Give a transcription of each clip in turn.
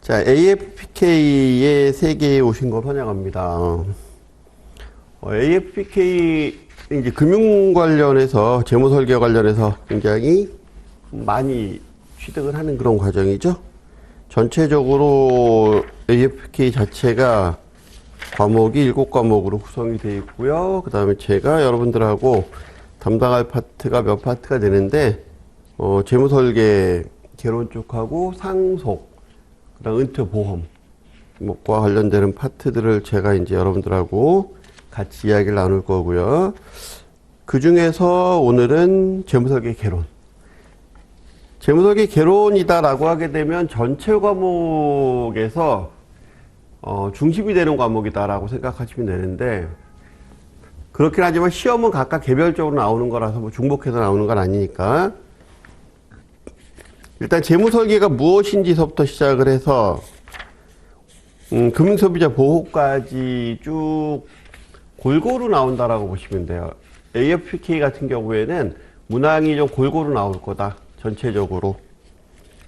자, AFPK의 세계에 오신 걸 환영합니다. AFPK 이제 금융 관련해서 재무 설계 관련해서 굉장히 많이 취득을 하는 그런 과정이죠. 전체적으로 AFPK 자체가 과목이 7과목으로 구성이 되어 있고요. 그 다음에 제가 여러분들하고 담당할 파트가 몇 파트가 되는데, 재무 설계 개론 쪽하고 상속, 그 다음 은퇴 보험과 관련되는 파트들을 제가 이제 여러분들하고 같이 이야기를 나눌 거고요. 그 중에서 오늘은 재무설계 개론. 재무설계 개론이다라고 하게 되면 전체 과목에서 중심이 되는 과목이다라고 생각하시면 되는데, 그렇긴 하지만 시험은 각각 개별적으로 나오는 거라서 뭐 중복해서 나오는 건 아니니까. 일단 재무설계가 무엇인지서부터 시작을 해서 금융소비자 보호까지 쭉 골고루 나온다라고 보시면 돼요. AFPK 같은 경우에는 문항이 좀 골고루 나올 거다, 전체적으로.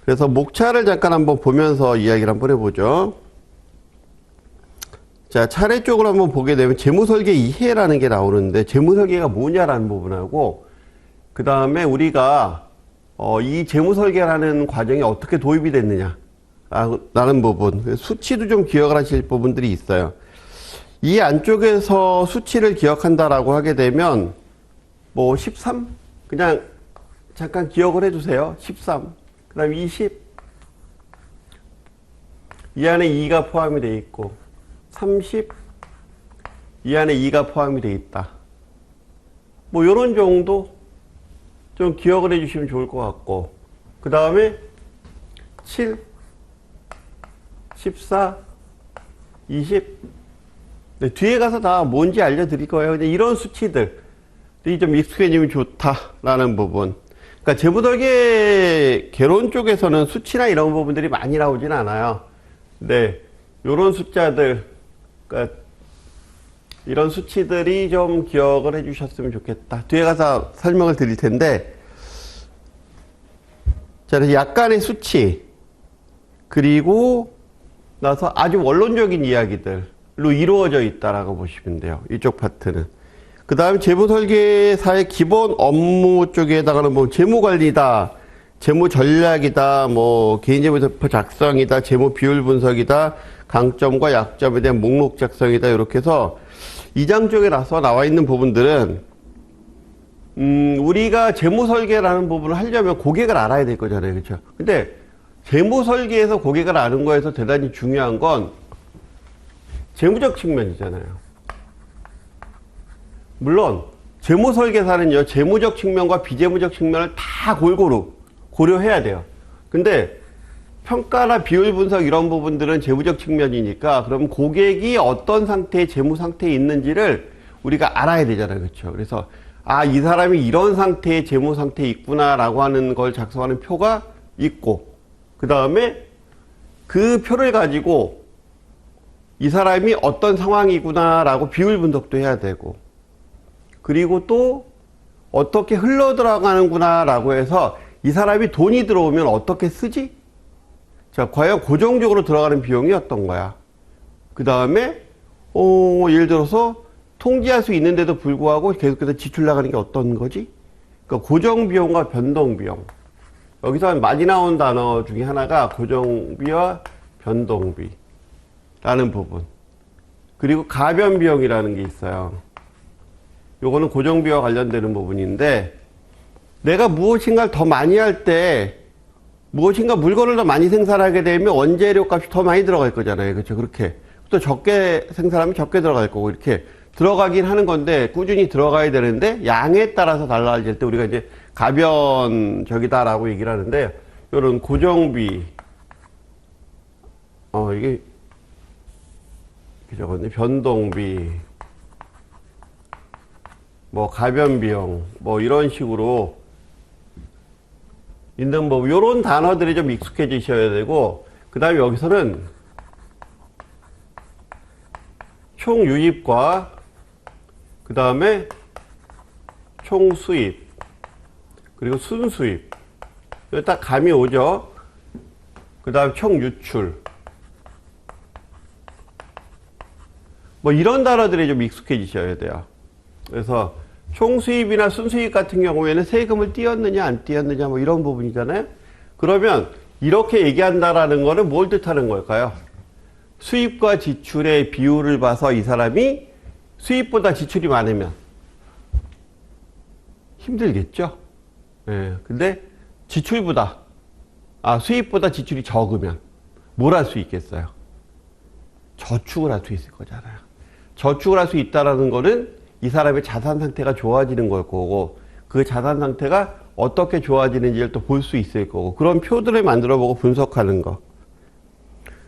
그래서 목차를 잠깐 한번 보면서 이야기를 한번 해보죠. 자, 차례적으로 한번 보게 되면 재무설계 이해라는 게 나오는데, 재무설계가 뭐냐라는 부분하고, 그 다음에 우리가 이 재무설계라는 과정이 어떻게 도입이 됐느냐 라는 부분, 수치도 좀 기억을 하실 부분들이 있어요. 이 안쪽에서 수치를 기억한다라고 하게 되면 뭐 13? 그냥 잠깐 기억을 해주세요. 13, 그 다음 20, 이 안에 2가 포함이 되어 있고, 30, 이 안에 2가 포함이 되어 있다. 뭐 요런 정도 좀 기억을 해주시면 좋을 것 같고, 그 다음에 7, 14, 20, 네, 뒤에 가서 다 뭔지 알려드릴 거예요. 근데 이런 수치들이 좀 익숙해지면 좋다라는 부분. 그러니까 재무설계 개론 쪽에서는 수치나 이런 부분들이 많이 나오진 않아요. 네, 요런 숫자들, 그러니까 이런 수치들이 좀 기억을 해주셨으면 좋겠다. 뒤에 가서 설명을 드릴 텐데, 자, 그래서 약간의 수치, 그리고 나서 아주 원론적인 이야기들로 이루어져 있다라고 보시면 돼요. 이쪽 파트는. 그 다음에 재무설계사의 기본 업무 쪽에 해당하는 뭐 재무관리다, 재무전략이다, 뭐 개인재무제표 작성이다, 재무비율 분석이다, 강점과 약점에 대한 목록 작성이다, 이렇게 해서 2장 쪽에 나와 있는 부분들은 우리가 재무설계라는 부분을 하려면 고객을 알아야 될 거잖아요. 그렇죠? 근데 재무설계에서 고객을 아는 거에서 대단히 중요한 건 재무적 측면이잖아요. 물론 재무설계사는요, 재무적 측면과 비재무적 측면을 다 골고루 고려해야 돼요. 근데 평가나 비율 분석 이런 부분들은 재무적 측면이니까, 그럼 고객이 어떤 상태의 재무 상태에 있는지를 우리가 알아야 되잖아요. 그렇죠? 그래서 이 사람이 이런 상태의 재무 상태에 있구나라고 하는 걸 작성하는 표가 있고, 그 다음에 그 표를 가지고 이 사람이 어떤 상황이구나라고 비율 분석도 해야 되고, 그리고 또 어떻게 흘러 들어가는구나라고 해서 이 사람이 돈이 들어오면 어떻게 쓰지? 자, 과연 고정적으로 들어가는 비용이 어떤 거야? 그 다음에 예를 들어서 통지할 수 있는데도 불구하고 계속해서 지출 나가는 게 어떤 거지? 그러니까 고정비용과 변동비용. 여기서 많이 나온 단어 중에 하나가 고정비와 변동비라는 부분. 그리고 가변비용이라는 게 있어요. 요거는 고정비와 관련되는 부분인데, 내가 무엇인가를 더 많이 할 때, 무엇인가 물건을 더 많이 생산하게 되면 원재료 값이 더 많이 들어갈 거잖아요. 그렇죠? 그렇게. 또 적게 생산하면 적게 들어갈 거고, 이렇게 들어가긴 하는 건데, 꾸준히 들어가야 되는데, 양에 따라서 달라질 때 우리가 이제 가변적이다라고 얘기를 하는데, 요런 고정비, 이게, 적었네. 변동비, 뭐 가변비용, 뭐 이런 식으로 있는 법, 요런 단어들이 좀 익숙해지셔야 되고, 그 다음에 여기서는 총 유입과 그 다음에 총 수입, 그리고 순수입, 딱 감이 오죠. 그 다음 총 유출, 뭐 이런 단어들이 좀 익숙해지셔야 돼요. 그래서 총수입이나 순수입 같은 경우에는 세금을 띄었느냐 안 띄었느냐 뭐 이런 부분이잖아요. 그러면 이렇게 얘기한다라는 거는 뭘 뜻하는 걸까요? 수입과 지출의 비율을 봐서 이 사람이 수입보다 지출이 많으면 힘들겠죠. 예. 근데 수입보다 지출이 적으면 뭘 할 수 있겠어요? 저축을 할 수 있을 거잖아요. 저축을 할 수 있다라는 거는 이 사람의 자산 상태가 좋아지는 걸 거고, 그 자산 상태가 어떻게 좋아지는지를 또 볼 수 있을 거고, 그런 표들을 만들어 보고 분석하는 거.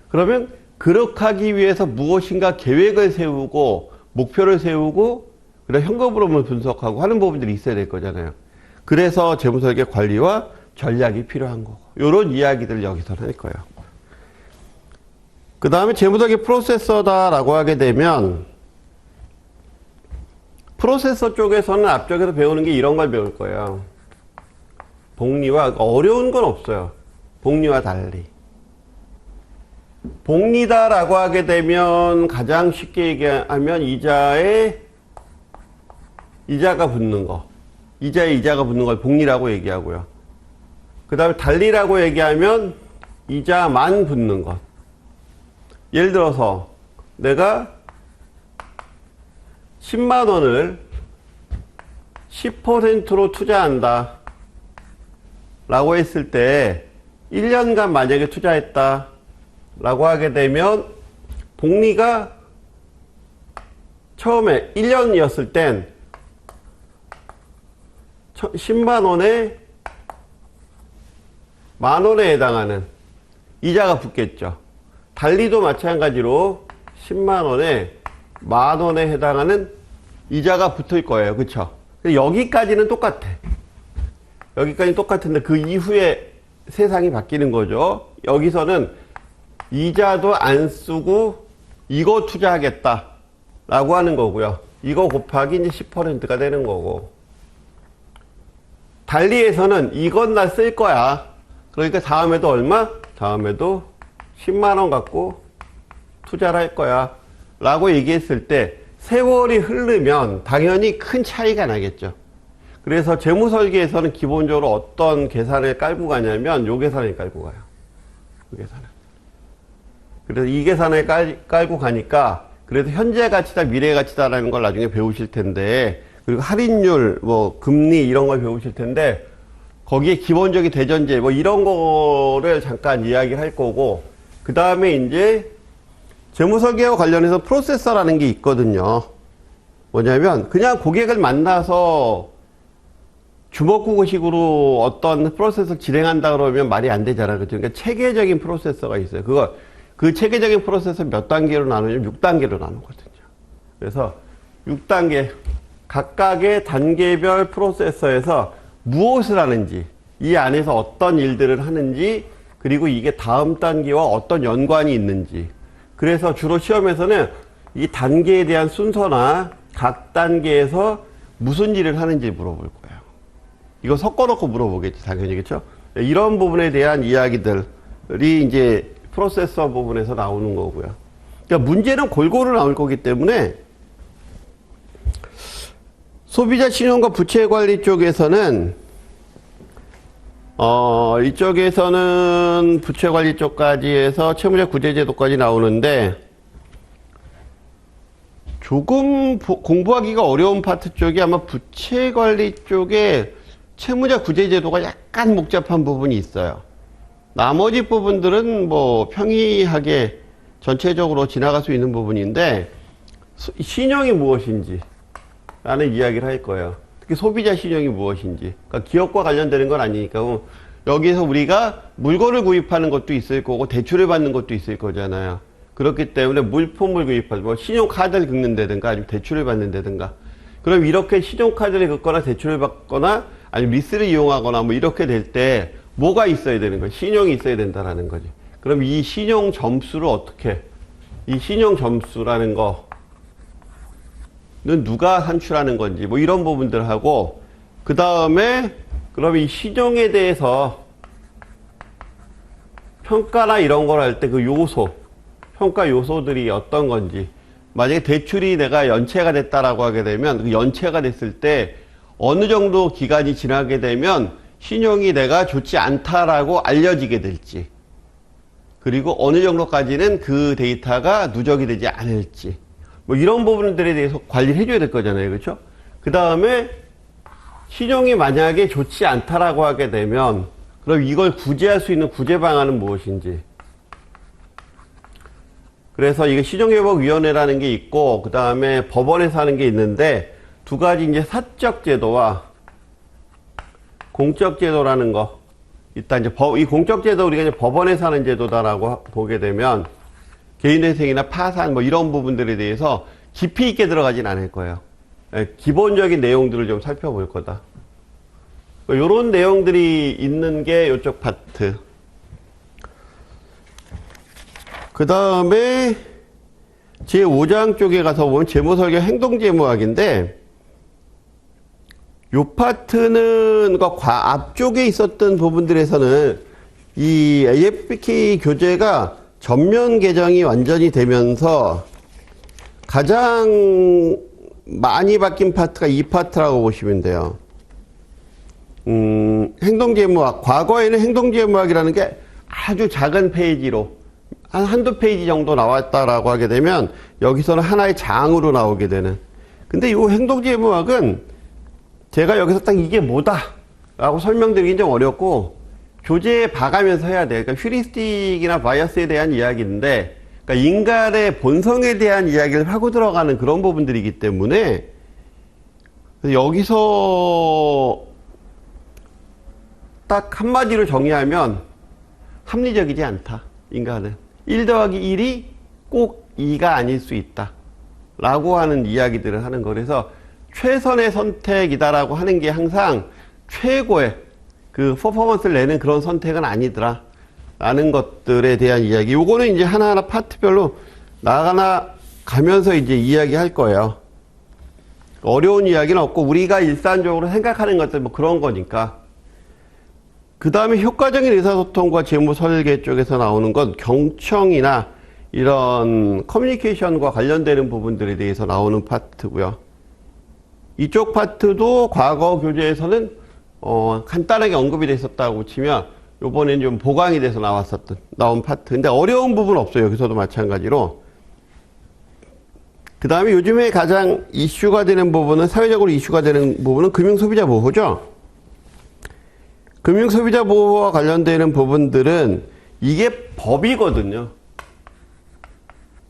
그러면 그렇게 하기 위해서 무엇인가 계획을 세우고 목표를 세우고 그다음 현금으로만 분석하고 하는 부분들이 있어야 될 거잖아요. 그래서 재무설계 관리와 전략이 필요한 거고, 이런 이야기들을 여기서 할 거예요. 그 다음에 재무설계 프로세서다라고 하게 되면, 프로세서 쪽에서는 앞쪽에서 배우는 게 이런 걸 배울 거예요. 복리와, 어려운 건 없어요. 복리와 달리. 복리다라고 하게 되면 가장 쉽게 얘기하면 이자가 붙는 거. 이자에 이자가 붙는 걸 복리라고 얘기하고요. 그 다음에 달리라고 얘기하면 이자만 붙는 것. 예를 들어서 내가 10만 원을 10%로 투자한다 라고 했을 때 1년간 만약에 투자했다 라고 하게 되면 복리가 처음에 1년이었을 땐 10만 원에 만 원에 해당하는 이자가 붙겠죠. 달리도 마찬가지로 10만 원에 만 원에 해당하는 이자가 붙을 거예요. 그쵸? 여기까지는 똑같아. 여기까지는 똑같은데 그 이후에 세상이 바뀌는 거죠. 여기서는 이자도 안 쓰고 이거 투자하겠다 라고 하는 거고요. 이거 곱하기 이제 10%가 되는 거고. 달리에서는 이건 나 쓸 거야. 그러니까 다음에도 얼마? 다음에도 10만 원 갖고 투자를 할 거야 라고 얘기했을 때 세월이 흐르면 당연히 큰 차이가 나겠죠. 그래서 재무설계에서는 기본적으로 어떤 계산을 깔고 가냐면 요 계산을 깔고 가요. 그 계산을. 그래서 이 계산을 깔고 가니까 그래서 현재 가치다 미래 가치다라는 걸 나중에 배우실 텐데, 그리고 할인율 뭐 금리 이런 걸 배우실 텐데 거기에 기본적인 대전제 뭐 이런 거를 잠깐 이야기를 할 거고, 그 다음에 이제 재무설계와 관련해서 프로세서라는 게 있거든요. 뭐냐면 그냥 고객을 만나서 주먹구구식으로 어떤 프로세서를 진행한다 그러면 말이 안 되잖아요. 그러니까 체계적인 프로세서가 있어요. 그 체계적인 프로세서 몇 단계로 나누냐면 6단계로 나누거든요. 그래서 6단계 각각의 단계별 프로세서에서 무엇을 하는지, 이 안에서 어떤 일들을 하는지, 그리고 이게 다음 단계와 어떤 연관이 있는지. 그래서 주로 시험에서는 이 단계에 대한 순서나 각 단계에서 무슨 일을 하는지 물어볼 거예요. 이거 섞어놓고 물어보겠지, 당연히. 그렇죠? 이런 부분에 대한 이야기들이 이제 프로세서 부분에서 나오는 거고요. 그러니까 문제는 골고루 나올 거기 때문에 소비자 신용과 부채 관리 쪽에서는 이쪽에서는 부채 관리 쪽까지 해서 채무자 구제 제도까지 나오는데, 조금 공부하기가 어려운 파트 쪽이 아마 부채 관리 쪽에 채무자 구제 제도가 약간 복잡한 부분이 있어요. 나머지 부분들은 뭐 평이하게 전체적으로 지나갈 수 있는 부분인데, 신용이 무엇인지 라는 이야기를 할 거예요. 특히 소비자 신용이 무엇인지. 그러니까 기업과 관련되는 건 아니니까 여기서 우리가 물건을 구입하는 것도 있을 거고 대출을 받는 것도 있을 거잖아요. 그렇기 때문에 물품을 구입하고 뭐 신용카드를 긁는다든가 아니면 대출을 받는다든가, 그럼 이렇게 신용카드를 긁거나 대출을 받거나 아니면 리스를 이용하거나 뭐 이렇게 될 때 뭐가 있어야 되는 거예요? 신용이 있어야 된다라는 거지. 그럼 이 신용 점수를 어떻게, 이 신용 점수라는 거는 누가 산출하는 건지 뭐 이런 부분들 하고, 그 다음에 그럼 이 신용에 대해서 평가나 이런 걸 할 때 그 요소, 평가 요소들이 어떤 건지, 만약에 대출이 내가 연체가 됐다라고 하게 되면 그 연체가 됐을 때 어느 정도 기간이 지나게 되면 신용이 내가 좋지 않다라고 알려지게 될지, 그리고 어느 정도까지는 그 데이터가 누적이 되지 않을지, 뭐 이런 부분들에 대해서 관리를 해줘야 될 거잖아요. 그렇죠? 그 다음에 신용이 만약에 좋지 않다라고 하게 되면 그럼 이걸 구제할 수 있는 구제 방안은 무엇인지. 그래서 이게 신용회복위원회라는 게 있고, 그 다음에 법원에서 하는 게 있는데, 두 가지 이제 사적 제도와 공적 제도라는 거. 일단 이제 이 공적 제도 우리가 이제 법원에서 하는 제도다라고 보게 되면, 개인회생이나 파산 뭐 이런 부분들에 대해서 깊이 있게 들어가진 않을 거예요. 기본적인 내용들을 좀 살펴볼 거다. 이런 내용들이 있는 게 이쪽 파트. 그 다음에 제5장 쪽에 가서 보면 재무설계 행동재무학인데, 요 파트는 앞쪽에 있었던 부분들에서는 이 AFP 교재가 전면 개정이 완전히 되면서 가장 많이 바뀐 파트가 이 파트라고 보시면 돼요. 행동재무학. 과거에는 행동재무학이라는 게 아주 작은 페이지로 한두 페이지 정도 나왔다라고 하게 되면 여기서는 하나의 장으로 나오게 되는. 근데 이 행동재무학은 제가 여기서 딱 이게 뭐다 라고 설명드리긴 좀 어렵고 교재에 봐가면서 해야 돼요. 그러니까 휴리스틱이나 바이어스에 대한 이야기인데, 그러니까 인간의 본성에 대한 이야기를 하고 들어가는 그런 부분들이기 때문에 여기서 딱 한마디로 정의하면 합리적이지 않다. 인간은 1 더하기 1이 꼭 2가 아닐 수 있다 라고 하는 이야기들을 하는 거. 그래서 최선의 선택이다라고 하는 게 항상 최고의 그 퍼포먼스를 내는 그런 선택은 아니더라 라는 것들에 대한 이야기. 요거는 이제 하나하나 파트별로 나가나 가면서 이제 이야기할 거예요. 어려운 이야기는 없고 우리가 일상적으로 생각하는 것들 뭐 그런 거니까. 그 다음에 효과적인 의사소통과 재무 설계 쪽에서 나오는 건 경청이나 이런 커뮤니케이션과 관련되는 부분들에 대해서 나오는 파트고요. 이쪽 파트도 과거 교재에서는 간단하게 언급이 됐었다고 치면 요번엔 좀 보강이 돼서 나온 파트. 근데 어려운 부분 없어요. 여기서도 마찬가지로. 그 다음에 요즘에 가장 이슈가 되는 부분은, 사회적으로 이슈가 되는 부분은 금융소비자 보호죠. 금융소비자 보호와 관련되는 부분들은 이게 법이거든요.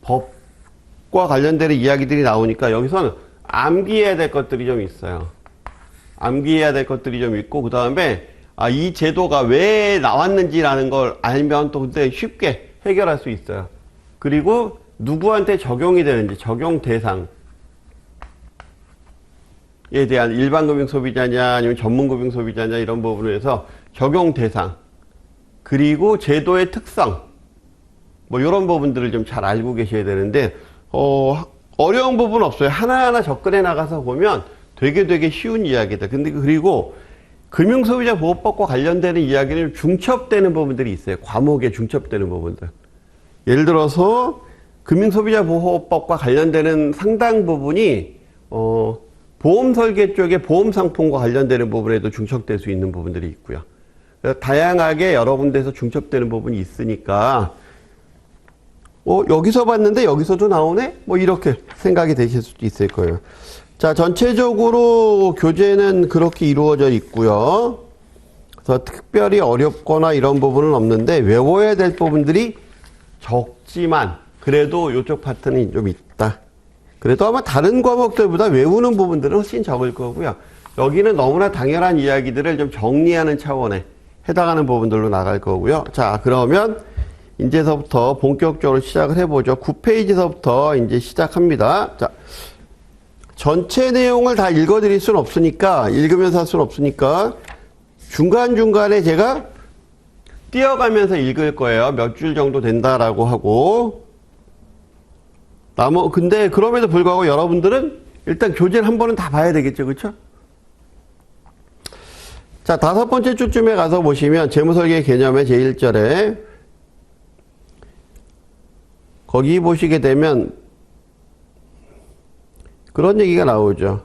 법과 관련되는 이야기들이 나오니까 여기서는 암기해야 될 것들이 좀 있어요. 암기해야 될 것들이 좀 있고, 그 다음에 이 제도가 왜 나왔는지라는 걸 알면 또 근데 쉽게 해결할 수 있어요. 그리고 누구한테 적용이 되는지, 적용 대상에 대한 일반 금융 소비자냐 아니면 전문 금융 소비자냐 이런 부분에서 적용 대상, 그리고 제도의 특성, 뭐 이런 부분들을 좀 잘 알고 계셔야 되는데 어려운 부분 없어요. 하나하나 접근해 나가서 보면 되게 쉬운 이야기다. 근데 그리고 금융소비자보호법과 관련되는 이야기는 중첩되는 부분들이 있어요. 과목에 중첩되는 부분들. 예를 들어서 금융소비자보호법과 관련되는 상당 부분이 보험설계 쪽에 보험상품과 관련되는 부분에도 중첩될 수 있는 부분들이 있고요. 그래서 다양하게 여러 군데에서 중첩되는 부분이 있으니까 여기서 봤는데 여기서도 나오네? 뭐 이렇게 생각이 되실 수도 있을 거예요. 자, 전체적으로 교재는 그렇게 이루어져 있고요. 그래서 특별히 어렵거나 이런 부분은 없는데 외워야 될 부분들이 적지만 그래도 이쪽 파트는 좀 있다. 그래도 아마 다른 과목들보다 외우는 부분들은 훨씬 적을 거고요. 여기는 너무나 당연한 이야기들을 좀 정리하는 차원에 해당하는 부분들로 나갈 거고요. 자, 그러면 이제서부터 본격적으로 시작을 해보죠. 9페이지서부터 이제 시작합니다. 자, 전체 내용을 다 읽어드릴 수는 없으니까, 읽으면서 할 수는 없으니까 중간중간에 제가 띄어가면서 읽을 거예요. 몇 줄 정도 된다라고 하고. 근데 그럼에도 불구하고 여러분들은 일단 교재를 한 번은 다 봐야 되겠죠. 그렇죠? 자, 5번째 줄쯤에 가서 보시면 재무설계 개념의 제1절에 거기 보시게 되면 그런 얘기가 나오죠.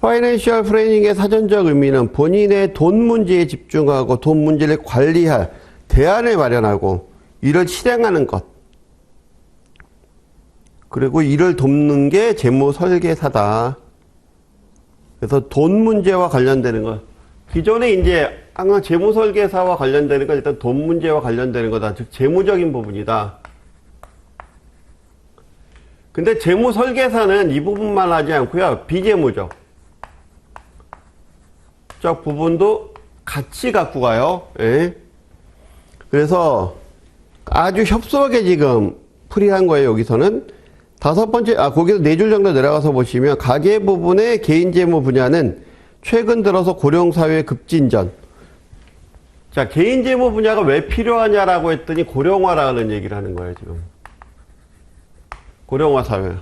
파이낸셜 플래닝의 사전적 의미는 본인의 돈 문제에 집중하고 돈 문제를 관리할 대안을 마련하고 이를 실행하는 것. 그리고 이를 돕는 게 재무 설계사다. 그래서 돈 문제와 관련되는 것. 기존에 이제 항상 재무 설계사와 관련되는 건 일단 돈 문제와 관련되는 거다. 즉 재무적인 부분이다. 근데 재무 설계사는 이 부분만 하지 않고요. 비재무적 부분도 같이 갖고 가요. 예. 그래서 아주 협소하게 지금 풀이한 거예요. 여기서는 다섯 번째, 거기서 네 줄 정도 내려가서 보시면 가계 부분의 개인 재무 분야는 최근 들어서 고령사회 급진전. 자, 개인 재무 분야가 왜 필요하냐라고 했더니 고령화라는 얘기를 하는 거예요, 지금. 고령화 사회.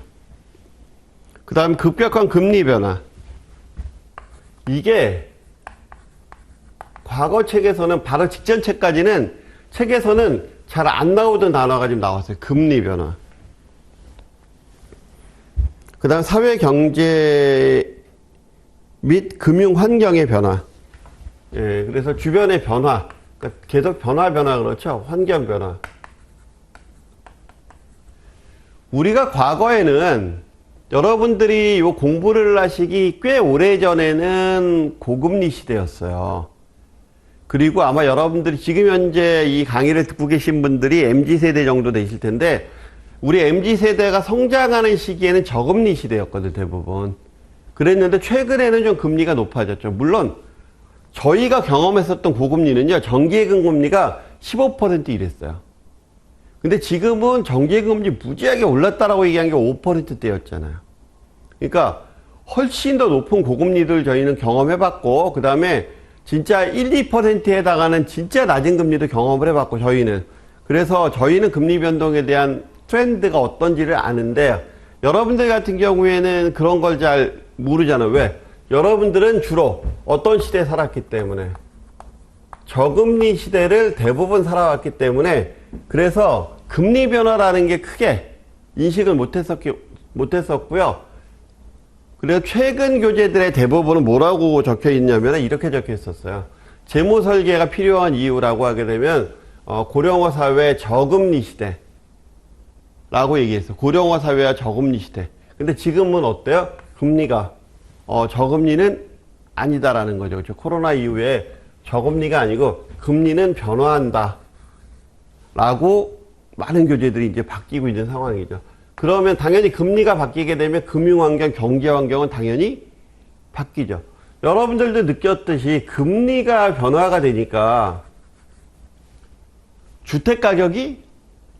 그 다음 급격한 금리 변화. 이게 과거 책에서는 바로 직전 책까지는 책에서는 잘 안 나오던 단어가 지금 나왔어요. 금리 변화. 그 다음 사회 경제 및 금융 환경의 변화. 예, 그래서 주변의 변화. 그러니까 계속 변화 그렇죠. 환경 변화. 우리가 과거에는 여러분들이 요 공부를 하시기 꽤 오래전에는 고금리 시대였어요. 그리고 아마 여러분들이 지금 현재 이 강의를 듣고 계신 분들이 MZ세대 정도 되실 텐데 우리 MZ세대가 성장하는 시기에는 저금리 시대였거든, 대부분. 그랬는데 최근에는 좀 금리가 높아졌죠. 물론 저희가 경험했었던 고금리는요, 정기예금 금리가 15% 이랬어요. 근데 지금은 정기예금 금리 무지하게 올랐다라고 얘기한 게 5%대였잖아요. 그러니까 훨씬 더 높은 고금리들 저희는 경험해봤고, 그 다음에 진짜 1, 2%에 해당하는 진짜 낮은 금리도 경험을 해봤고, 저희는. 그래서 저희는 금리 변동에 대한 트렌드가 어떤지를 아는데, 여러분들 같은 경우에는 그런 걸 잘 모르잖아요. 왜? 여러분들은 주로 어떤 시대에 살았기 때문에. 저금리 시대를 대부분 살아왔기 때문에, 그래서 금리 변화라는 게 크게 인식을 못했었고요. 그래서 최근 교재들의 대부분은 뭐라고 적혀 있냐면 이렇게 적혀 있었어요. 재무 설계가 필요한 이유라고 하게 되면 고령화 사회 저금리 시대라고 얘기했어요. 고령화 사회와 저금리 시대. 근데 지금은 어때요? 금리가 저금리는 아니다라는 거죠. 그렇죠? 코로나 이후에 저금리가 아니고 금리는 변화한다 라고 많은 교재들이 이제 바뀌고 있는 상황이죠. 그러면 당연히 금리가 바뀌게 되면 금융환경, 경제환경은 당연히 바뀌죠. 여러분들도 느꼈듯이 금리가 변화가 되니까 주택가격이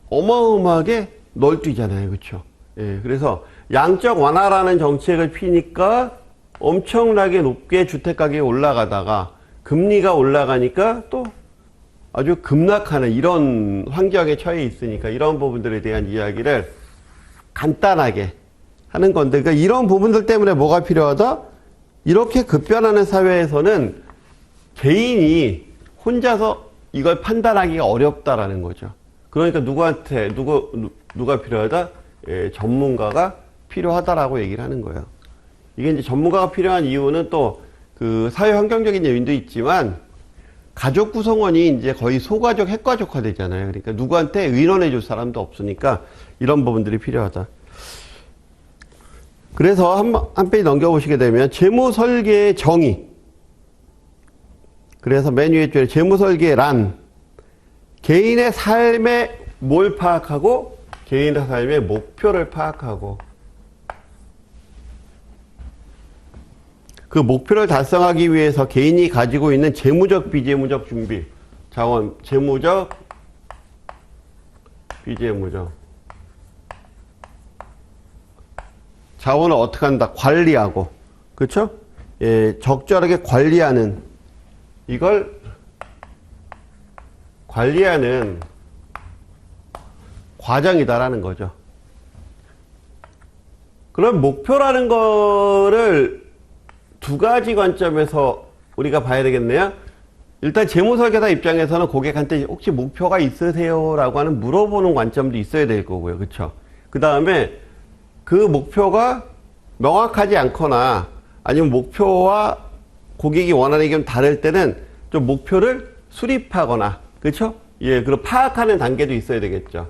어마어마하게 널뛰잖아요. 그렇죠? 예, 그래서 양적 완화라는 정책을 피니까 엄청나게 높게 주택가격이 올라가다가 금리가 올라가니까 또 아주 급락하는 이런 환경에 처해 있으니까 이런 부분들에 대한 이야기를 간단하게 하는 건데, 그러니까 이런 부분들 때문에 뭐가 필요하다? 이렇게 급변하는 사회에서는 개인이 혼자서 이걸 판단하기가 어렵다라는 거죠. 그러니까 누가 필요하다? 예, 전문가가 필요하다라고 얘기를 하는 거예요. 이게 이제 전문가가 필요한 이유는 또 그 사회 환경적인 요인도 있지만 가족 구성원이 이제 거의 소가족, 핵가족화 되잖아요. 그러니까 누구한테 의논해 줄 사람도 없으니까 이런 부분들이 필요하다. 그래서 한 페이지 넘겨보시게 되면 재무 설계의 정의. 그래서 맨 위에 줄에 재무 설계란 개인의 삶에 뭘 파악하고 개인의 삶의 목표를 파악하고 그 목표를 달성하기 위해서 개인이 가지고 있는 재무적, 비재무적 준비, 자원, 재무적, 비재무적 자원을 어떻게 한다? 관리하고, 그렇죠? 예, 적절하게 관리하는, 이걸 관리하는 과정이다라는 거죠. 그럼 목표라는 거를 두 가지 관점에서 우리가 봐야 되겠네요. 일단 재무설계사 입장에서는 고객한테 혹시 목표가 있으세요? 라고 하는 물어보는 관점도 있어야 될 거고요. 그쵸? 그 다음에 그 목표가 명확하지 않거나 아니면 목표와 고객이 원하는 게 좀 다를 때는 좀 목표를 수립하거나, 그렇죠? 예, 그리고 파악하는 단계도 있어야 되겠죠.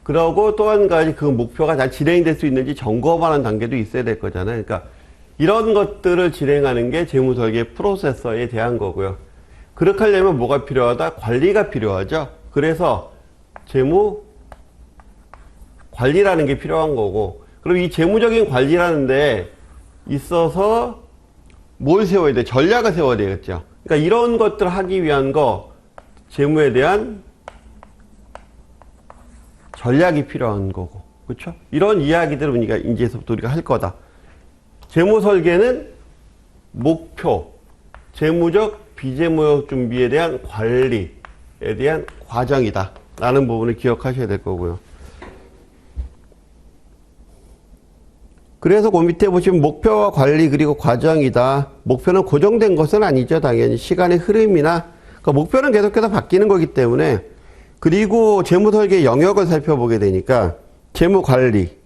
그러고 또 한 가지 그 목표가 잘 진행될 수 있는지 점검하는 단계도 있어야 될 거잖아요. 그러니까 이런 것들을 진행하는 게 재무설계 프로세서에 대한 거고요. 그렇게 하려면 뭐가 필요하다? 관리가 필요하죠. 그래서 재무 관리라는 게 필요한 거고, 그럼 이 재무적인 관리라는 데 있어서 뭘 세워야 돼? 전략을 세워야 되겠죠. 그러니까 이런 것들을 하기 위한 거, 재무에 대한 전략이 필요한 거고, 그렇죠? 이런 이야기들을 우리가 이제서부터 우리가 할 거다. 재무 설계는 목표, 재무적, 비재무적 준비에 대한 관리에 대한 과정이다 라는 부분을 기억하셔야 될 거고요. 그래서 그 밑에 보시면 목표와 관리 그리고 과정이다. 목표는 고정된 것은 아니죠. 당연히 시간의 흐름이나, 그러니까 목표는 계속해서 바뀌는 거기 때문에. 그리고 재무설계 영역을 살펴보게 되니까 재무관리.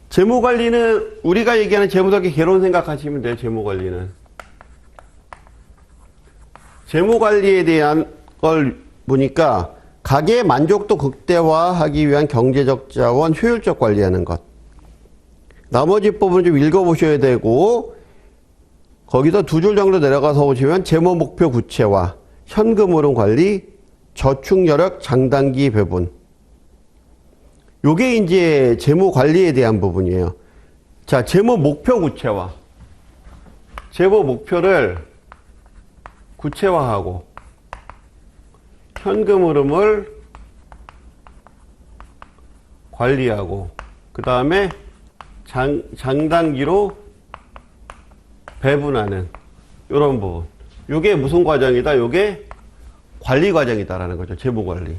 재무관리는 우리가 얘기하는 재무설계 개론 생각하시면 돼요. 재무관리는. 재무관리에 대한 걸 보니까 가계의 만족도 극대화하기 위한 경제적 자원 효율적 관리하는 것. 나머지 부분 좀 읽어보셔야 되고, 거기서 두 줄 정도 내려가서 보시면 재무 목표 구체화, 현금 흐름 관리, 저축 여력 장단기 배분. 요게 이제 재무 관리에 대한 부분이에요. 자, 재무 목표 구체화. 재무 목표를 구체화하고 현금 흐름을 관리하고 그 다음에 장단기로 배분하는 이런 부분. 요게 무슨 과정이다? 요게 관리 과정이다라는 거죠. 재무 관리.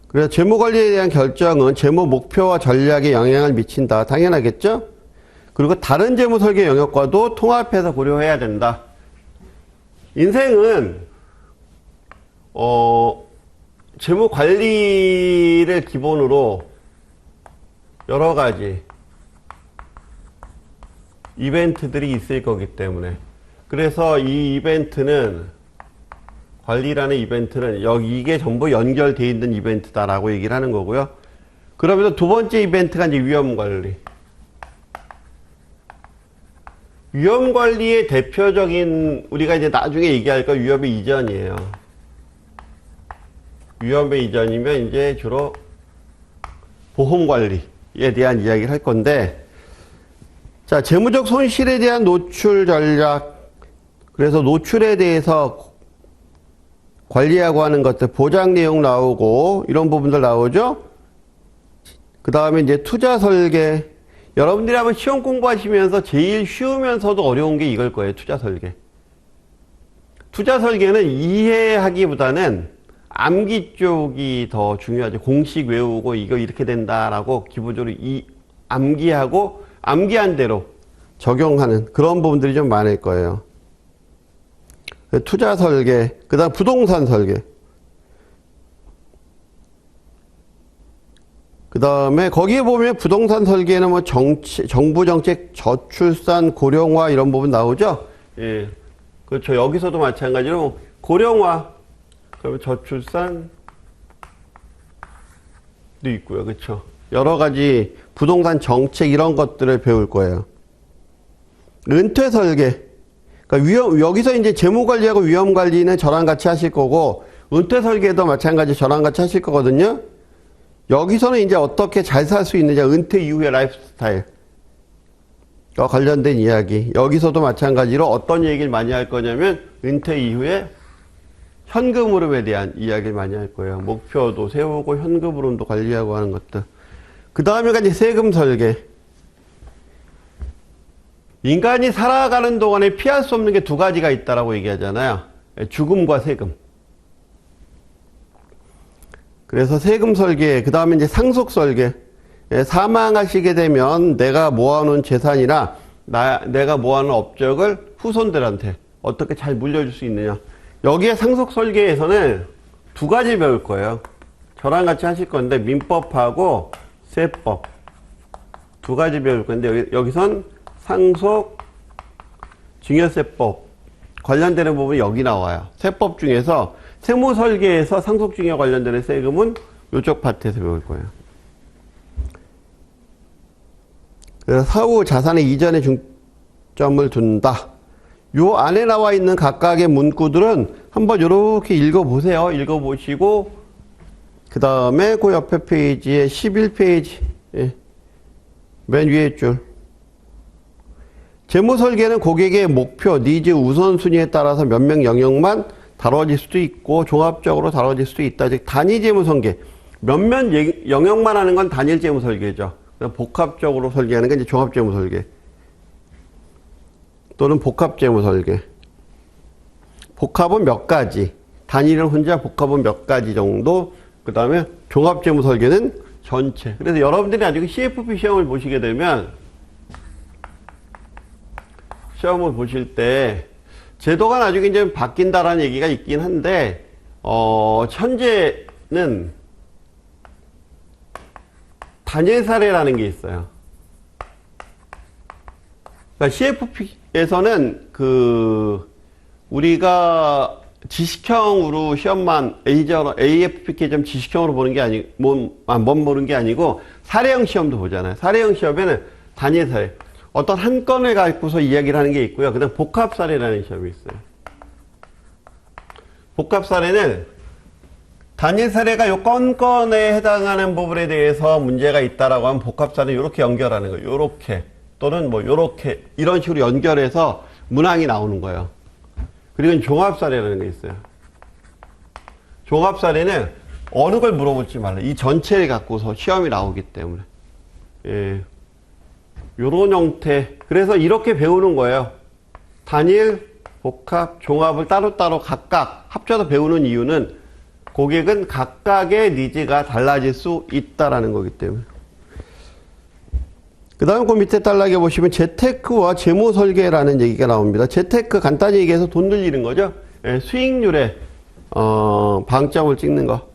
그래서 재무 관리에 대한 결정은 재무 목표와 전략에 영향을 미친다. 당연하겠죠? 그리고 다른 재무 설계 영역과도 통합해서 고려해야 된다. 인생은 재무 관리를 기본으로 여러 가지 이벤트들이 있을 거기 때문에, 그래서 이 이벤트는, 관리라는 이벤트는 이게 전부 연결되어 있는 이벤트다라고 얘기를 하는 거고요. 그러면서 두 번째 이벤트가 이제 위험관리. 위험관리의 대표적인, 우리가 이제 나중에 얘기할 거 위험의 이전이에요. 위험의 이전이면 이제 주로 보험관리에 대한 이야기를 할 건데, 자, 재무적 손실에 대한 노출 전략. 그래서 노출에 대해서 관리하고 하는 것들, 보장 내용 나오고, 이런 부분들 나오죠? 그 다음에 이제 투자 설계. 여러분들이 한번 시험 공부하시면서 제일 쉬우면서도 어려운 게 이걸 거예요. 투자 설계. 투자 설계는 이해하기보다는 암기 쪽이 더 중요하죠. 공식 외우고 이거 이렇게 된다라고 기본적으로 암기하고 암기한 대로 적용하는 그런 부분들이 좀 많을 거예요. 투자 설계, 그 다음 부동산 설계. 그 다음에 거기에 보면 부동산 설계는 뭐 정부 정책, 저출산, 고령화 이런 부분 나오죠? 예. 그렇죠. 여기서도 마찬가지로 고령화, 그러면 저출산도 있고요. 그렇죠. 여러 가지 부동산 정책 이런 것들을 배울 거예요. 은퇴 설계. 그러니까 여기서 이제 재무 관리하고 위험 관리는 저랑 같이 하실 거고, 은퇴 설계도 마찬가지 저랑 같이 하실 거거든요. 여기서는 이제 어떻게 잘 살 수 있느냐, 은퇴 이후의 라이프 스타일과 관련된 이야기. 여기서도 마찬가지로 어떤 얘기를 많이 할 거냐면, 은퇴 이후에 현금 흐름에 대한 이야기를 많이 할 거예요. 목표도 세우고 현금 흐름도 관리하고 하는 것들. 그 다음에가 이제 세금 설계. 인간이 살아가는 동안에 피할 수 없는 게 두 가지가 있다라고 얘기하잖아요. 죽음과 세금. 그래서 세금 설계, 그 다음에 이제 상속 설계. 사망하시게 되면 내가 모아놓은 재산이나 내가 모아놓은 업적을 후손들한테 어떻게 잘 물려줄 수 있느냐. 여기에 상속 설계에서는 두 가지 배울 거예요. 저랑 같이 하실 건데 민법하고 세법 두 가지 배울 건데 여기선 상속 증여세법 관련되는 부분이 여기 나와요. 세법 중에서 세무설계에서 상속증여 관련되는 세금은 이쪽 파트에서 배울 거예요. 그래서 사후 자산의 이전에 중점을 둔다. 요 안에 나와 있는 각각의 문구들은 한번 이렇게 읽어보세요. 읽어보시고 그 다음에 그 옆에 페이지에 11페이지 맨 위에 줄 재무설계는 고객의 목표, 니즈, 우선순위에 따라서 몇 명 영역만 다뤄질 수도 있고 종합적으로 다뤄질 수도 있다. 즉 단위 재무설계 몇몇 영역만 하는 건 단일 재무설계죠. 복합적으로 설계하는 건 이제 종합재무설계 또는 복합재무설계. 복합은 몇 가지, 단일은 혼자, 복합은 몇 가지 정도. 그 다음에 종합재무설계는 전체. 그래서 여러분들이 나중에 CFP 시험을 보시게 되면 시험을 보실 때 제도가 나중에 이제 바뀐다라는 얘기가 있긴 한데 현재는 단일 사례라는 게 있어요. 그러니까 CFP에서는 우리가 지식형으로 시험만 AFPK 지식형으로 보는 게 보는 게 아니고 사례형 시험도 보잖아요. 사례형 시험에는 단일 사례 어떤 한 건을 갖고서 이야기를 하는 게 있고요. 그다음 복합 사례라는 시험이 있어요. 복합 사례는 단일 사례가 요 건건에 해당하는 부분에 대해서 문제가 있다라고 하면 복합 사례 이렇게 연결하는 거예요. 요렇게 또는 뭐 요렇게 이런 식으로 연결해서 문항이 나오는 거예요. 그리고 종합 사례라는 게 있어요. 종합 사례는 어느 걸 물어볼지 말라. 이 전체를 갖고서 시험이 나오기 때문에. 예. 요런 형태. 그래서 이렇게 배우는 거예요. 단일, 복합, 종합을 따로따로 각각 합쳐서 배우는 이유는 고객은 각각의 니즈가 달라질 수 있다라는 거기 때문에. 그 다음 그 밑에 단락에 보시면 재테크와 재무설계라는 얘기가 나옵니다. 재테크 간단히 얘기해서 돈 늘리는 거죠. 예, 수익률에 방점을 찍는 거.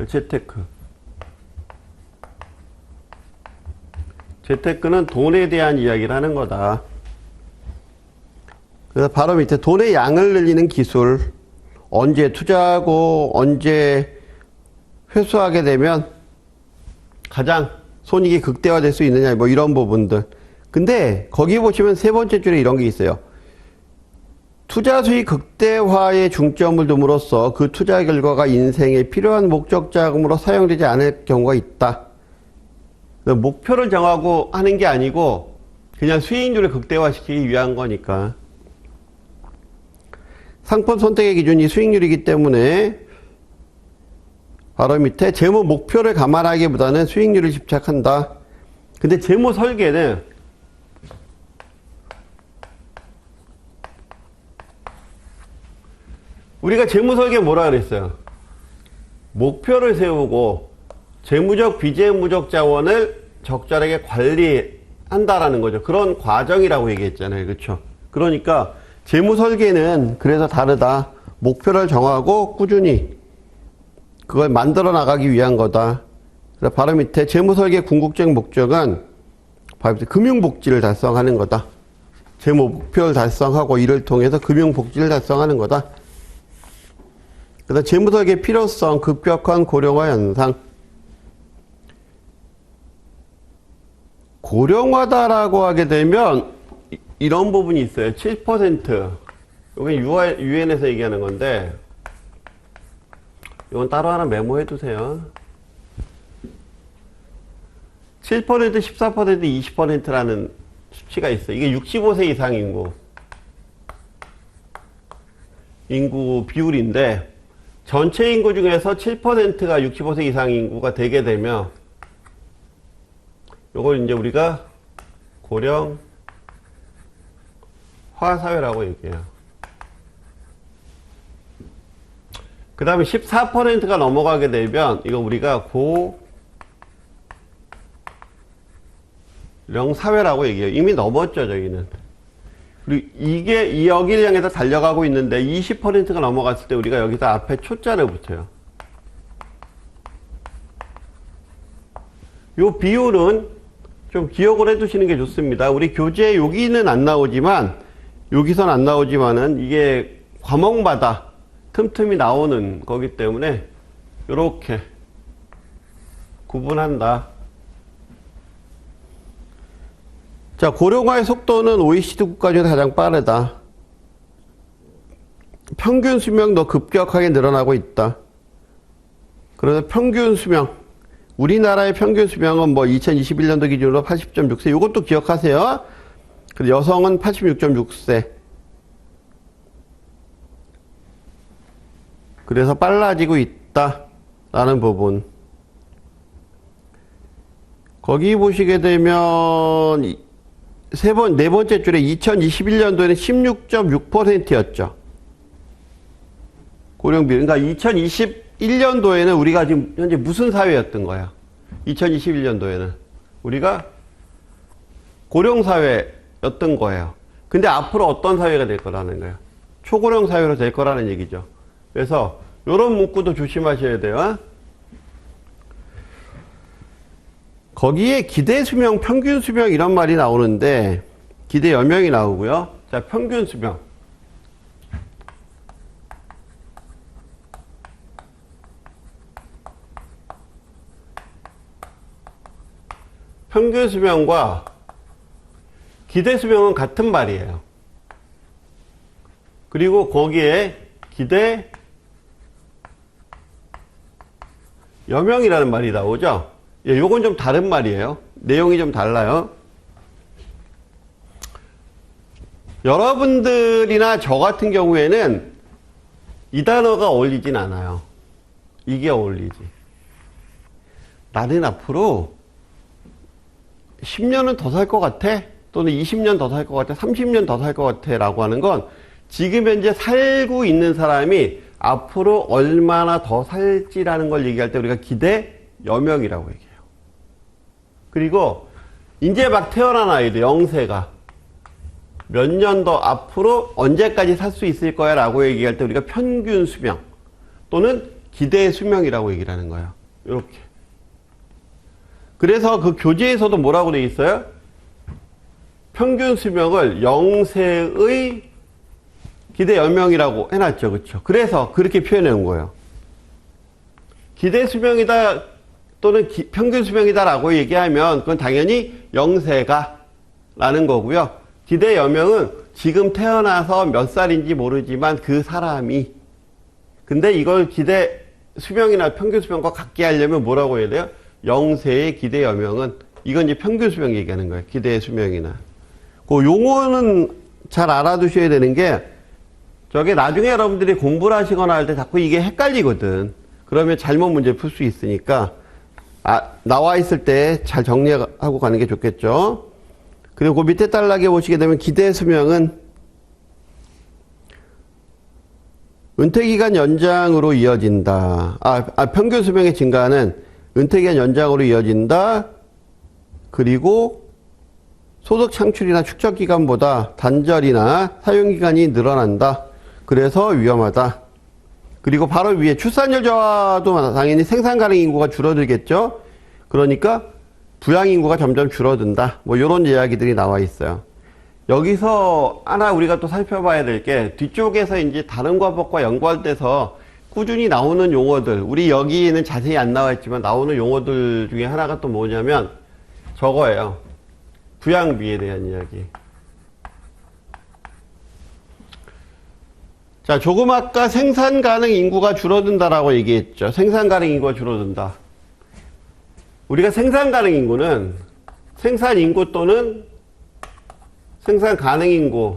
재테크. 재테크는 돈에 대한 이야기를 하는 거다. 그래서 바로 밑에 돈의 양을 늘리는 기술. 언제 투자하고 언제 회수하게 되면 가장 손익이 극대화될 수 있느냐, 뭐 이런 부분들. 근데 거기 보시면 세 번째 줄에 이런 게 있어요. 투자 수익 극대화에 중점을 둠으로써 그 투자 결과가 인생에 필요한 목적 자금으로 사용되지 않을 경우가 있다. 목표를 정하고 하는 게 아니고 그냥 수익률을 극대화시키기 위한 거니까. 상품 선택의 기준이 수익률이기 때문에 바로 밑에 재무 목표를 감안하기보다는 수익률을 집착한다. 근데 재무 설계는 우리가 재무 설계 뭐라 그랬어요? 목표를 세우고 재무적 비재무적 자원을 적절하게 관리한다라는 거죠. 그런 과정이라고 얘기했잖아요. 그렇죠? 그러니까 재무 설계는 그래서 다르다. 목표를 정하고 꾸준히 그걸 만들어 나가기 위한 거다. 그래서 바로 밑에 재무설계 궁극적 목적은 바로 밑에 금융복지를 달성하는 거다. 재무 목표를 달성하고 이를 통해서 금융복지를 달성하는 거다. 그래서 재무설계 필요성, 급격한 고령화 현상. 고령화다라고 하게 되면 이런 부분이 있어요. 7%. 이게 유엔에서 얘기하는 건데 이건 따로 하나 메모해 두세요. 7%, 14%, 20%라는 수치가 있어요. 이게 65세 이상 인구 비율인데 전체 인구 중에서 7%가 65세 이상 인구가 되게 되면 이걸 이제 우리가 고령화 사회라고 얘기해요. 그 다음에 14%가 넘어가게 되면 이거 우리가 고령 사회라고 얘기해요. 이미 넘었죠, 저기는. 그리고 이게 여기를 향해서 달려가고 있는데 20%가 넘어갔을 때 우리가 여기서 앞에 초자를 붙여요. 요 비율은 좀 기억을 해 두시는 게 좋습니다. 우리 교재 여기는 안 나오지만, 여기선 안 나오지만은 이게 과목마다 틈틈이 나오는 거기 때문에 요렇게 구분한다. 자, 고령화의 속도는 OECD 국가 중에서 가장 빠르다. 평균 수명도 급격하게 늘어나고 있다. 그래서 평균 수명, 우리나라의 평균 수명은 뭐 2021년도 기준으로 80.6세. 이것도 기억하세요. 여성은 86.6세. 그래서 빨라지고 있다라는 부분. 거기 보시게 되면 네 번째 줄에 2021년도에는 16.6%였죠. 고령비. 그러니까 2021년도에는 우리가 지금 현재 무슨 사회였던 거야? 2021년도에는 우리가 고령 사회였던 거예요. 근데 앞으로 어떤 사회가 될 거라는 거예요? 초고령 사회로 될 거라는 얘기죠. 그래서 이런 문구도 조심하셔야 돼요. 거기에 기대 수명, 평균 수명 이런 말이 나오는데 기대 연명이 나오고요. 자, 평균 수명. 평균 수명과 기대 수명은 같은 말이에요. 그리고 거기에 기대 여명이라는 말이 나오죠. 예, 요건 좀 다른 말이에요. 내용이 좀 달라요. 여러분들이나 저 같은 경우에는 이 단어가 어울리진 않아요. 이게 어울리지. 나는 앞으로 10년은 더 살 것 같아? 또는 20년 더 살 것 같아? 30년 더 살 것 같아? 라고 하는 건 지금 현재 살고 있는 사람이 앞으로 얼마나 더 살지라는 걸 얘기할 때 우리가 기대 여명이라고 얘기해요. 그리고 이제 막 태어난 아이들, 영세가 몇 년 더 앞으로 언제까지 살 수 있을 거야 라고 얘기할 때 우리가 평균 수명 또는 기대 수명이라고 얘기를 하는 거예요. 이렇게. 그래서 그 교재에서도 뭐라고 돼 있어요? 평균 수명을 영세의 기대 연명이라고 해놨죠. 그렇죠? 그래서 그렇게 표현해 온 거예요. 기대 수명이다 또는 평균 수명이다라고 얘기하면 그건 당연히 영세가 라는 거고요. 기대 여명은 지금 태어나서 몇 살인지 모르지만 그 사람이, 근데 이걸 기대 수명이나 평균 수명과 같게 하려면 뭐라고 해야 돼요? 영세의 기대 여명은, 이건 이제 평균 수명 얘기하는 거예요. 기대 수명이나. 그 용어는 잘 알아두셔야 되는 게, 저게 나중에 여러분들이 공부를 하시거나 할 때 자꾸 이게 헷갈리거든. 그러면 잘못 문제 풀 수 있으니까, 나와 있을 때 잘 정리하고 가는 게 좋겠죠. 그리고 그 밑에 단락에 보시게 되면 기대 수명은 은퇴기간 연장으로 이어진다. 평균 수명의 증가는 은퇴기간 연장으로 이어진다. 그리고 소득 창출이나 축적기간보다 단절이나 사용기간이 늘어난다. 그래서 위험하다. 그리고 바로 위에 출산율 저하도 당연히 생산 가능 인구가 줄어들겠죠. 그러니까 부양 인구가 점점 줄어든다. 뭐 이런 이야기들이 나와 있어요. 여기서 하나 우리가 또 살펴봐야 될 게, 뒤쪽에서 이제 다른 과목과 연구할 때서 꾸준히 나오는 용어들, 우리 여기에는 자세히 안 나와 있지만 나오는 용어들 중에 하나가 또 뭐냐면 저거예요. 부양비에 대한 이야기. 자, 조금 아까 생산 가능 인구가 줄어든다라고 얘기했죠. 생산 가능 인구가 줄어든다. 우리가 생산 가능 인구는 생산 인구 또는 생산 가능 인구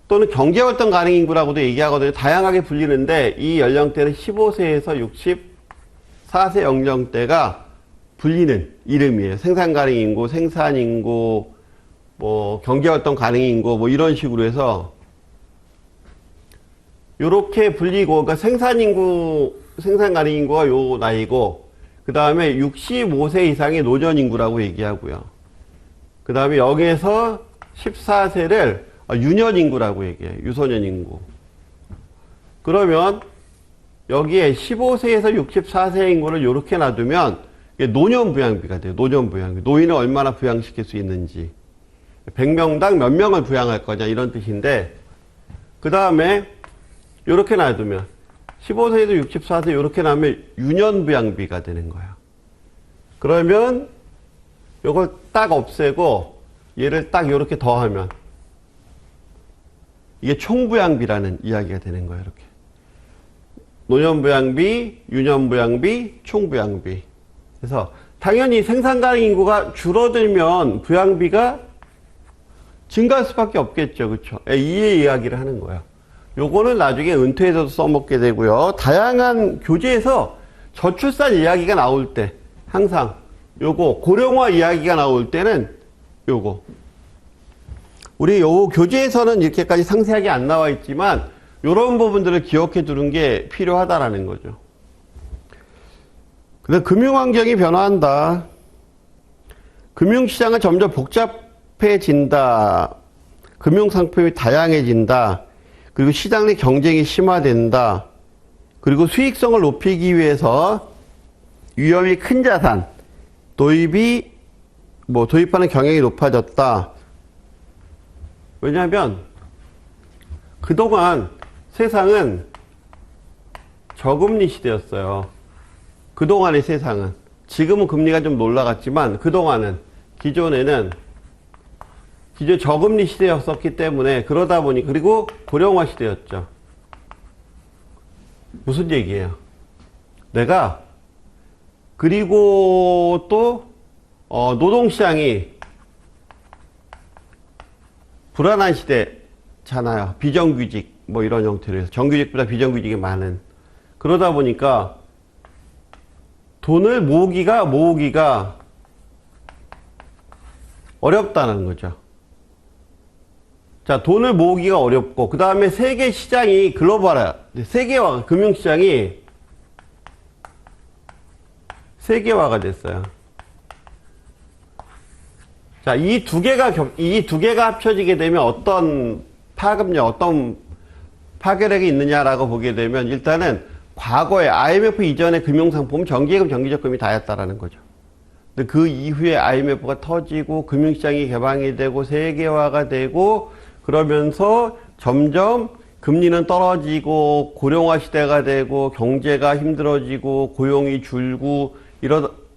또는 경제활동 가능 인구라고도 얘기하거든요. 다양하게 불리는데 이 연령대는 15세에서 64세 연령대가 불리는 이름이에요. 생산 가능 인구, 생산 인구, 뭐 경제활동 가능 인구 뭐 이런 식으로 해서 요렇게 불리고, 그러니까 생산 인구, 생산 가능 인구가 요 나이고, 그 다음에 65세 이상의 노전 인구라고 얘기하고요. 그 다음에 여기에서 14세를 유년 인구라고 얘기해요. 유소년 인구. 그러면 여기에 15세에서 64세 인구를 이렇게 놔두면 이게 노년 부양비가 돼요. 노년 부양비. 노인을 얼마나 부양시킬 수 있는지. 100명당 몇 명을 부양할 거냐 이런 뜻인데, 그 다음에 이렇게 놔두면 15세에서 64세 이렇게 나면 유년 부양비가 되는 거예요. 그러면 이걸 딱 없애고 얘를 딱 이렇게 더하면 이게 총부양비라는 이야기가 되는 거예요. 이렇게 노년부양비, 유년부양비, 총부양비. 그래서 당연히 생산 가능 인구가 줄어들면 부양비가 증가할 수밖에 없겠죠. 그렇죠? 이의 이야기를 하는 거예요. 요거는 나중에 은퇴에서도 써먹게 되고요. 다양한 교재에서 저출산 이야기가 나올 때 항상 요거 고령화 이야기가 나올 때는 요거 우리 요 교재에서는 이렇게까지 상세하게 안 나와 있지만 요런 부분들을 기억해 두는 게 필요하다라는 거죠. 근데 금융환경이 변화한다. 금융시장은 점점 복잡해진다. 금융상품이 다양해진다. 그리고 시장 내 경쟁이 심화된다. 그리고 수익성을 높이기 위해서 위험이 큰 자산, 도입하는 경향이 높아졌다. 왜냐하면 그동안 세상은 저금리 시대였어요. 그동안의 세상은. 지금은 금리가 좀 올라갔지만 그동안은 기존 저금리 시대였었기 때문에 그러다 보니 그리고 고령화 시대였죠. 무슨 얘기예요? 내가 그리고 또 노동시장이 불안한 시대잖아요. 비정규직 뭐 이런 형태로 해서 정규직보다 비정규직이 많은. 그러다 보니까 돈을 모으기가 어렵다는 거죠. 자, 돈을 모으기가 어렵고 그 다음에 세계 시장이 세계화, 금융시장이 세계화가 됐어요. 자, 이 두 개가 합쳐지게 되면 어떤 파괴력이 있느냐라고 보게 되면 일단은 과거에 IMF 이전의 금융상품은 정기예금, 정기적금이 다였다라는 거죠. 근데 그 이후에 IMF가 터지고 금융시장이 개방이 되고 세계화가 되고 그러면서 점점 금리는 떨어지고 고령화 시대가 되고 경제가 힘들어지고 고용이 줄고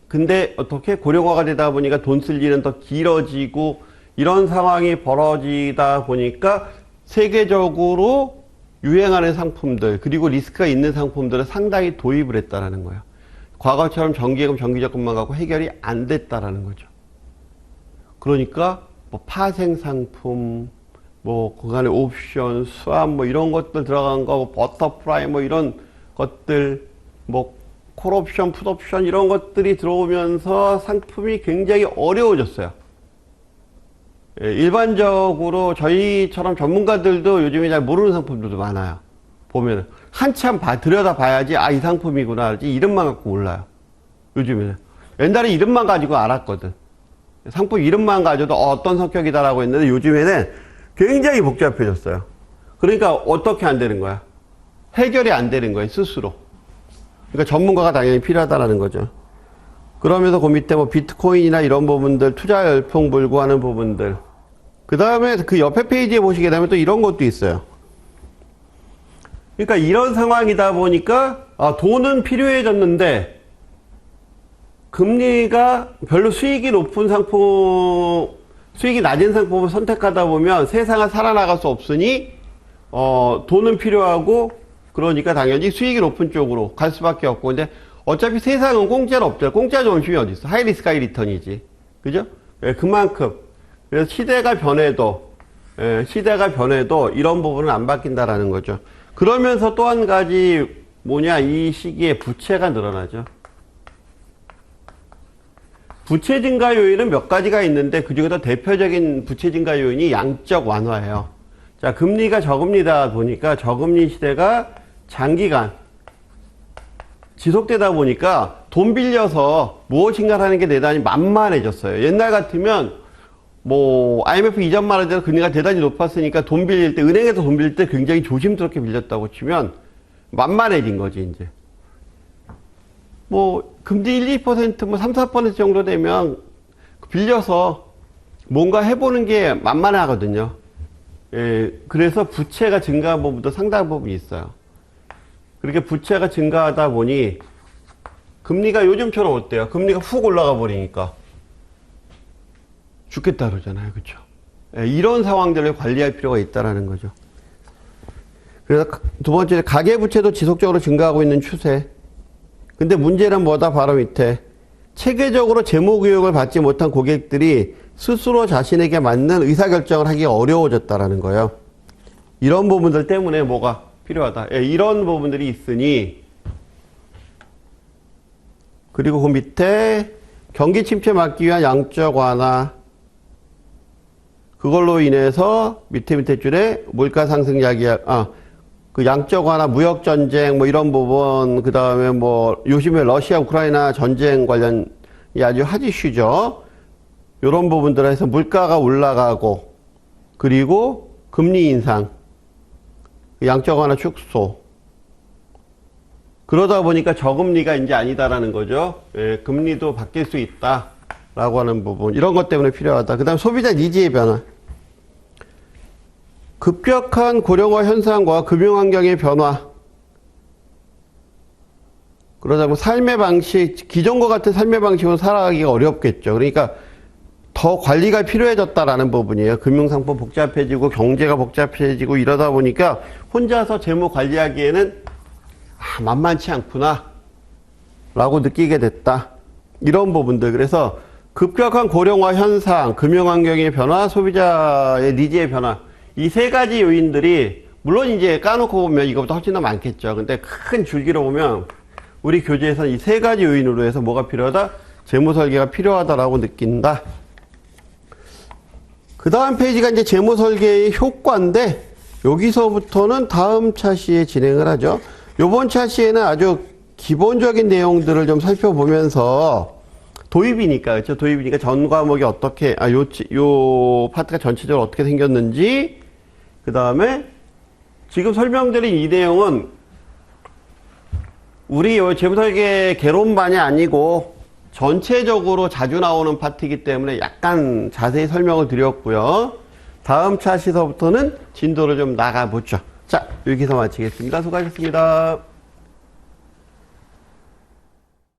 근데 어떻게 고령화가 되다 보니까 돈 쓸 일은 더 길어지고 이런 상황이 벌어지다 보니까 세계적으로 유행하는 상품들 그리고 리스크가 있는 상품들을 상당히 도입을 했다라는 거예요. 과거처럼 정기예금, 정기적금만 갖고 해결이 안 됐다라는 거죠. 그러니까 뭐 파생 상품, 뭐 그간의 옵션, 수압 뭐 이런 것들 들어간 거, 뭐 버터프라이 뭐 이런 것들, 뭐 콜옵션, 풋옵션 이런 것들이 들어오면서 상품이 굉장히 어려워졌어요. 일반적으로 저희처럼 전문가들도 요즘에 잘 모르는 상품들도 많아요. 보면은 한참 들여다봐야지 이 상품이구나 하지 이름만 갖고 몰라요. 요즘에는. 옛날에 이름만 가지고 알았거든. 상품 이름만 가져도 어떤 성격이다라고 했는데 요즘에는 굉장히 복잡해졌어요. 그러니까 어떻게 안 되는 거야? 해결이 안 되는 거예요, 스스로. 그러니까 전문가가 당연히 필요하다라는 거죠. 그러면서 그 밑에 뭐 비트코인이나 이런 부분들, 투자 열풍불구하는 부분들. 그 다음에 그 옆에 페이지에 보시게 되면 또 이런 것도 있어요. 그러니까 이런 상황이다 보니까 돈은 필요해졌는데 금리가 별로 수익이 낮은 상품을 선택하다 보면 세상을 살아나갈 수 없으니 돈은 필요하고 그러니까 당연히 수익이 높은 쪽으로 갈 수밖에 없고 근데 어차피 세상은 공짜로 없잖아. 공짜 점심이 어디 있어? 하이리스크 하이리턴이지. 그죠? 그만큼 그래서 시대가 변해도 이런 부분은 안 바뀐다라는 거죠. 그러면서 또 한 가지 이 시기에 부채가 늘어나죠. 부채 증가 요인은 몇 가지가 있는데 그중에서 대표적인 부채 증가 요인이 양적 완화예요. 자, 금리가 저금리다 보니까 저금리 시대가 장기간 지속되다 보니까 돈 빌려서 무엇인가 하는 게 대단히 만만해졌어요. 옛날 같으면 IMF 이전만 하더라도 금리가 대단히 높았으니까 돈 빌릴 때, 은행에서 돈 빌릴 때 굉장히 조심스럽게 빌렸다고 치면 만만해진 거지, 이제. 뭐 금리 1, 2%, 뭐 3, 4% 정도 되면 빌려서 뭔가 해보는 게 만만하거든요. 예, 그래서 부채가 증가한 부분도 상당 부분 있어요. 그렇게 부채가 증가하다 보니 금리가 요즘처럼 어때요? 금리가 훅 올라가 버리니까 죽겠다 그러잖아요. 그렇죠? 예, 이런 상황들을 관리할 필요가 있다라는 거죠. 그래서 두 번째, 가계부채도 지속적으로 증가하고 있는 추세. 근데 문제는 뭐다? 바로 밑에. 체계적으로 재무교육을 받지 못한 고객들이 스스로 자신에게 맞는 의사결정을 하기 어려워졌다라는 거예요. 이런 부분들 때문에 뭐가 필요하다. 예, 이런 부분들이 있으니, 그리고 그 밑에 경기 침체 막기 위한 양적 완화. 그걸로 인해서 밑에 줄에 물가 상승 야기약, 그 양적 완화, 무역 전쟁 뭐 이런 부분, 그 다음에 뭐 요즘에 러시아 우크라이나 전쟁 관련이 아주 핫 이슈죠. 이런 부분들을 해서 물가가 올라가고, 그리고 금리 인상, 양적 완화 축소. 그러다 보니까 저금리가 이제 아니다라는 거죠. 예, 금리도 바뀔 수 있다라고 하는 부분, 이런 것 때문에 필요하다. 그 다음 소비자 니즈의 변화. 급격한 고령화 현상과 금융환경의 변화. 그러다 보면 삶의 방식, 기존과 같은 삶의 방식으로 살아가기가 어렵겠죠. 그러니까 더 관리가 필요해졌다라는 부분이에요. 금융상품 복잡해지고 경제가 복잡해지고 이러다 보니까 혼자서 재무 관리하기에는 만만치 않구나 라고 느끼게 됐다. 이런 부분들. 그래서 급격한 고령화 현상, 금융환경의 변화, 소비자의 니즈의 변화, 이 세 가지 요인들이 물론 이제 까놓고 보면 이거보다 훨씬 더 많겠죠. 근데 큰 줄기로 보면 우리 교재에서는 이 세 가지 요인으로 해서 뭐가 필요하다? 재무 설계가 필요하다라고 느낀다. 그 다음 페이지가 이제 재무 설계의 효과인데, 여기서부터는 다음 차시에 진행을 하죠. 요번 차시에는 아주 기본적인 내용들을 좀 살펴보면서, 도입이니까, 그렇죠? 도입이니까 전 과목이 어떻게, 요 파트가 전체적으로 어떻게 생겼는지, 그 다음에 지금 설명드린 이 내용은 우리 요 재무설계 개론반이 아니고 전체적으로 자주 나오는 파트이기 때문에 약간 자세히 설명을 드렸고요. 다음 차시서부터는 진도를 좀 나가보죠. 자, 여기서 마치겠습니다. 수고하셨습니다.